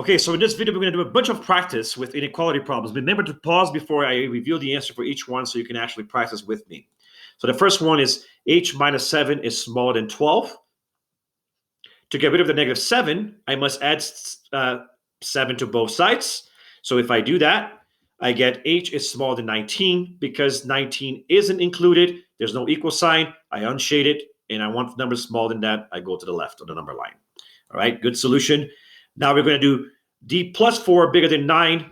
Okay, so in this video, we're going to do a bunch of practice with inequality problems. Remember to pause before I reveal the answer for each one so you can actually practice with me. So the first one is h minus 7 is smaller than 12. To get rid of the negative 7, I must add 7 to both sides. So if I do that, I get h is smaller than 19 because 19 isn't included. There's no equal sign. I unshade it, and I want numbers smaller than that. I go to the left of the number line. All right, good solution. Now we're going to do d plus 4 bigger than 9.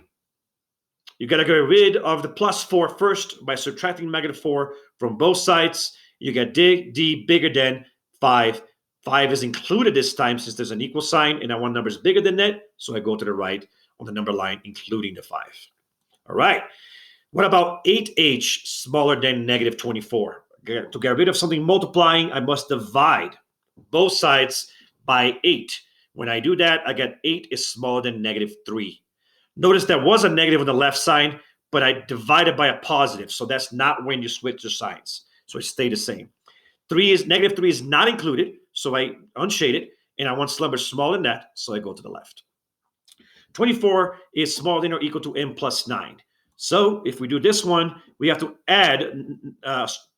You got to get rid of the plus 4 first by subtracting negative 4 from both sides. You get d bigger than 5. 5 is included this time since there's an equal sign, and I want numbers bigger than that, so I go to the right on the number line, including the 5. All right. What about 8h smaller than negative 24? To get rid of something multiplying, I must divide both sides by 8. When I do that, I get 8 is smaller than negative 3. Notice there was a negative on the left side, but I divided by a positive, so that's not when you switch the signs. So it stayed the same. Negative 3 is not included, so I unshade it, and I want numbers smaller than that, so I go to the left. 24 is smaller than or equal to m plus 9. So if we do this one, we have to add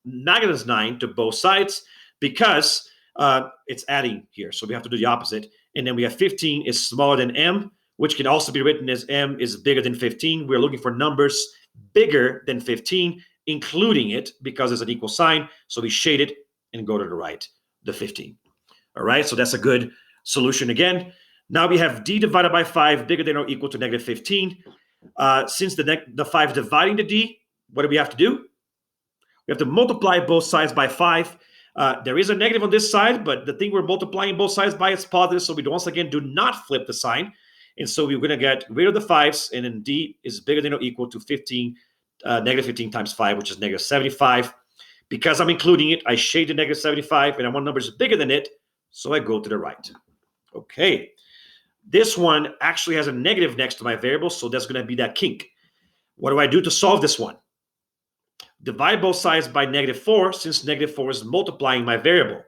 negative 9 to both sides because it's adding here. So we have to do the opposite. And then we have 15 is smaller than m, which can also be written as m is bigger than 15. We're looking for numbers bigger than 15, including it because there's an equal sign. So we shade it and go to the right, the 15. All right, so that's a good solution again. Now we have d divided by 5 bigger than or equal to negative 15. Since the 5 is dividing the d, what do we have to do? We have to multiply both sides by 5. There is a negative on this side, but the thing we're multiplying both sides by is positive, so we once again do not flip the sign. And so we're going to get rid of the 5s, and then d is bigger than or equal to 15, negative 15 times 5, which is negative 75. Because I'm including it, I shade the negative 75, and I want numbers bigger than it, so I go to the right. Okay. This one actually has a negative next to my variable, so that's going to be that kink. What do I do to solve this one? Divide both sides by negative 4, since negative 4 is multiplying my variable.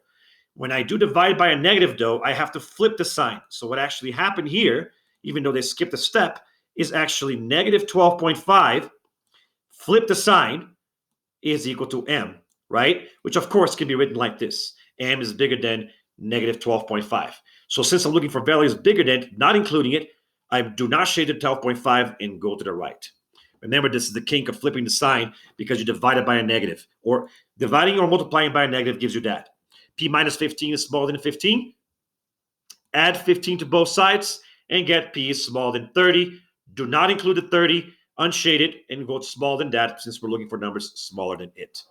When I do divide by a negative, though, I have to flip the sign. So what actually happened here, even though they skipped a step, is actually negative 12.5, flip the sign, is equal to m, right? Which, of course, can be written like this. M is bigger than negative 12.5. So since I'm looking for values bigger than, not including it, I do not shade the 12.5 and go to the right. Remember, this is the kink of flipping the sign because you divide it by a negative. Or dividing or multiplying by a negative gives you that. P minus 15 is smaller than 15. Add 15 to both sides and get P is smaller than 30. Do not include the 30, unshade it, and go smaller than that since we're looking for numbers smaller than it.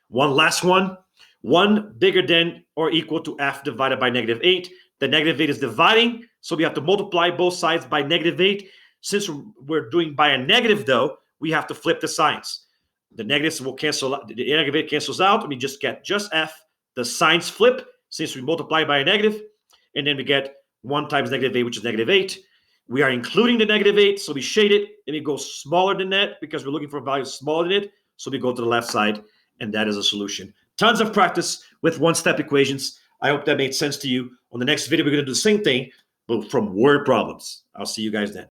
One last one. 1 bigger than or equal to f divided by negative 8. The negative 8 is dividing, so we have to multiply both sides by negative 8. Since we're doing by a negative, though, we have to flip the signs. The negatives will cancel out. The negative 8 cancels out, and we just get just f. The signs flip since we multiply by a negative, and then we get 1 times negative 8, which is negative 8. We are including the negative 8, so we shade it, and it goes smaller than that because we're looking for values smaller than it, so we go to the left side, and that is a solution. Tons of practice with one-step equations. I hope that made sense to you. On the next video, we're going to do the same thing, but from word problems. I'll see you guys then.